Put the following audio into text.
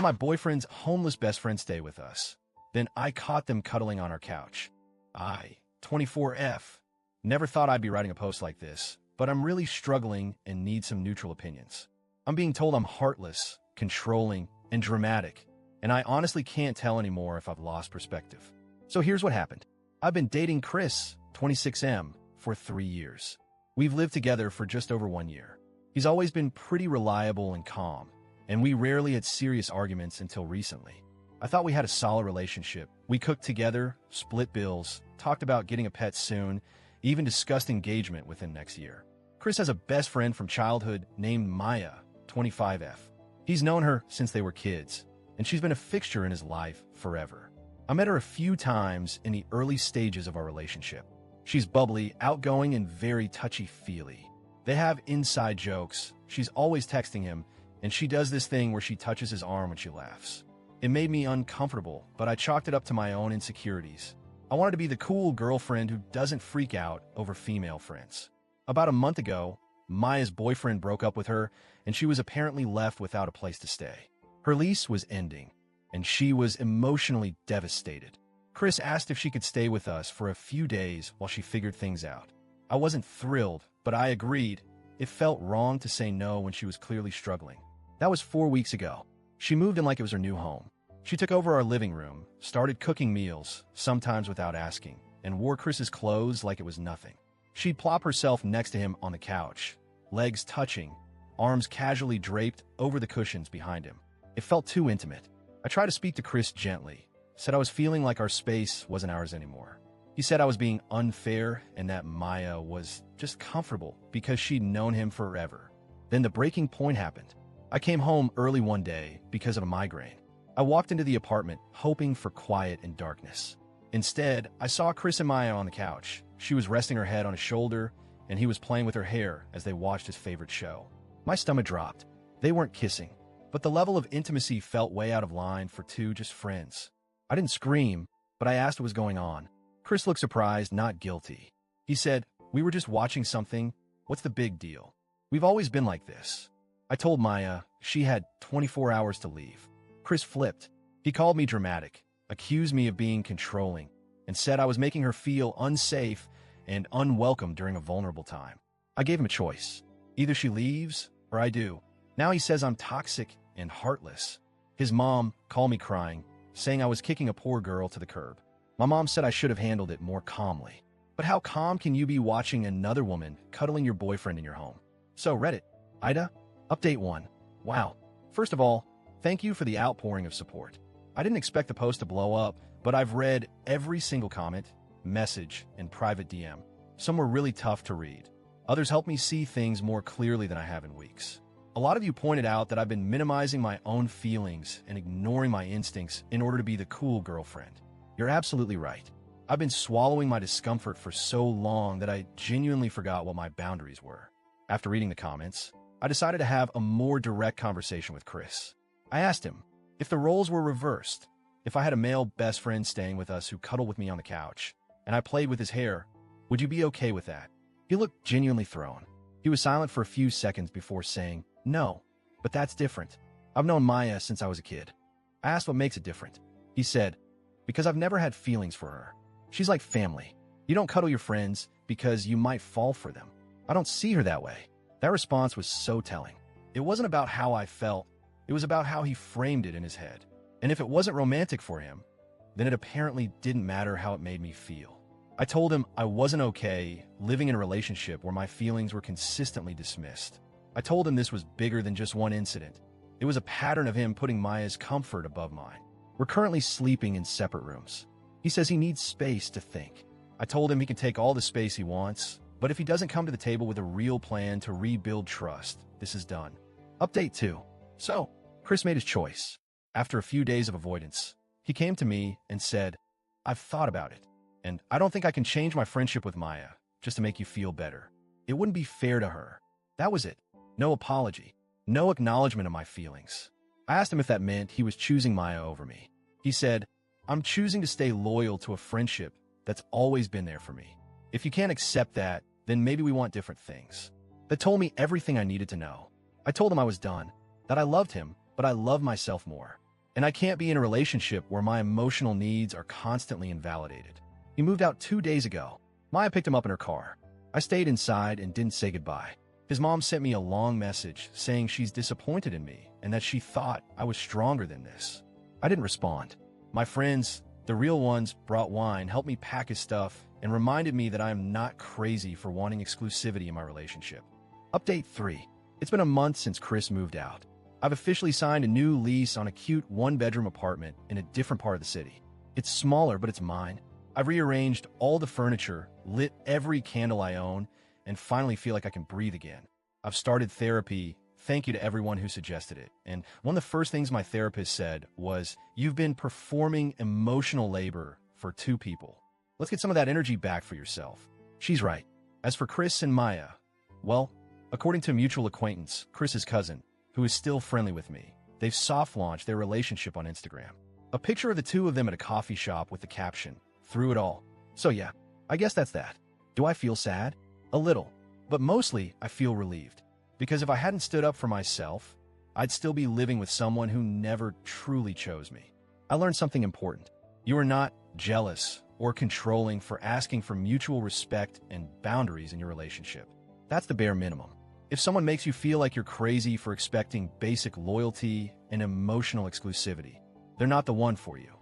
let my boyfriend's homeless best friend stay with us. Then I caught them cuddling on our couch. 24F. Never thought I'd be writing a post like this, but I'm really struggling and need some neutral opinions. I'm being told I'm heartless, controlling, and dramatic, and I honestly can't tell anymore if I've lost perspective. So here's what happened. I've been dating Chris, 26M, for 3 years. We've lived together for just over 1 year. He's always been pretty reliable and calm, and we rarely had serious arguments until recently. I thought we had a solid relationship. We cooked together, split bills, talked about getting a pet soon, even discussed engagement within next year. Chris has a best friend from childhood named Maya, 25F. He's known her since they were kids, and she's been a fixture in his life forever. I met her a few times in the early stages of our relationship. She's bubbly, outgoing, and very touchy-feely. They have inside jokes. She's always texting him, and she does this thing where she touches his arm when she laughs. It made me uncomfortable, but I chalked it up to my own insecurities. I wanted to be the cool girlfriend who doesn't freak out over female friends. About a month ago, Maya's boyfriend broke up with her, and she was apparently left without a place to stay. Her lease was ending, and she was emotionally devastated. Chris asked if she could stay with us for a few days while she figured things out. I wasn't thrilled, but I agreed. It felt wrong to say no when she was clearly struggling. That was 4 weeks ago. She moved in like it was her new home. She took over our living room, started cooking meals, sometimes without asking, and wore Chris's clothes like it was nothing. She'd plop herself next to him on the couch, legs touching, arms casually draped over the cushions behind him. It felt too intimate. I tried to speak to Chris gently, said I was feeling like our space wasn't ours anymore. He said I was being unfair and that Maya was just comfortable because she'd known him forever. Then the breaking point happened. I came home early one day because of a migraine. I walked into the apartment hoping for quiet and darkness. Instead, I saw Chris and Maya on the couch. She was resting her head on his shoulder, and he was playing with her hair as they watched his favorite show. My stomach dropped. They weren't kissing, but the level of intimacy felt way out of line for two just friends. I didn't scream, but I asked what was going on. Chris looked surprised, not guilty. He said, "We were just watching something. What's the big deal? We've always been like this." I told Maya she had 24 hours to leave. Chris flipped. He called me dramatic, accused me of being controlling, and said I was making her feel unsafe and unwelcome during a vulnerable time. I gave him a choice. Either she leaves or I do. Now he says I'm toxic and heartless. His mom called me crying, saying I was kicking a poor girl to the curb. My mom said I should have handled it more calmly. But how calm can you be watching another woman cuddling your boyfriend in your home? So Reddit, Ida, Update 1. Wow. First of all, thank you for the outpouring of support. I didn't expect the post to blow up, but I've read every single comment, message, and private DM. Some were really tough to read. Others helped me see things more clearly than I have in weeks. A lot of you pointed out that I've been minimizing my own feelings and ignoring my instincts in order to be the cool girlfriend. You're absolutely right. I've been swallowing my discomfort for so long that I genuinely forgot what my boundaries were. After reading the comments, I decided to have a more direct conversation with Chris. I asked him, if the roles were reversed, if I had a male best friend staying with us who cuddled with me on the couch, and I played with his hair, would you be okay with that? He looked genuinely thrown. He was silent for a few seconds before saying, no, but that's different. I've known Maya since I was a kid. I asked what makes it different. He said, because I've never had feelings for her. She's like family. You don't cuddle your friends because you might fall for them. I don't see her that way. That response was so telling. It wasn't about how I felt. It was about how he framed it in his head. And if it wasn't romantic for him, then it apparently didn't matter how it made me feel. I told him I wasn't okay living in a relationship where my feelings were consistently dismissed. I told him this was bigger than just one incident. It was a pattern of him putting Maya's comfort above mine. We're currently sleeping in separate rooms. He says he needs space to think. I told him he can take all the space he wants, but if he doesn't come to the table with a real plan to rebuild trust, this is done. Update 2. So, Chris made his choice. After a few days of avoidance, he came to me and said, I've thought about it, and I don't think I can change my friendship with Maya just to make you feel better. It wouldn't be fair to her. That was it. No apology. No acknowledgement of my feelings. I asked him if that meant he was choosing Maya over me. He said, I'm choosing to stay loyal to a friendship that's always been there for me. If you can't accept that, then maybe we want different things. That told me everything I needed to know. I told him I was done, that I loved him, but I loved myself more. And I can't be in a relationship where my emotional needs are constantly invalidated. He moved out 2 days ago. Maya picked him up in her car. I stayed inside and didn't say goodbye. His mom sent me a long message saying she's disappointed in me and that she thought I was stronger than this. I didn't respond. My friends, the real ones, brought wine, helped me pack his stuff, and reminded me that I am not crazy for wanting exclusivity in my relationship. Update 3. It's been a month since Chris moved out. I've officially signed a new lease on a cute one-bedroom apartment in a different part of the city. It's smaller, but it's mine. I've rearranged all the furniture, lit every candle I own, and finally feel like I can breathe again. I've started therapy. Thank you to everyone who suggested it. And one of the first things my therapist said was, "You've been performing emotional labor for 2 people. Let's get some of that energy back for yourself." She's right. As for Chris and Maya, well, according to a mutual acquaintance, Chris's cousin, who is still friendly with me, they've soft-launched their relationship on Instagram. A picture of the 2 of them at a coffee shop with the caption, "Through it all." So yeah, I guess that's that. Do I feel sad? A little. But mostly, I feel relieved. Because if I hadn't stood up for myself, I'd still be living with someone who never truly chose me. I learned something important. You are not jealous or controlling for asking for mutual respect and boundaries in your relationship. That's the bare minimum. If someone makes you feel like you're crazy for expecting basic loyalty and emotional exclusivity, they're not the one for you.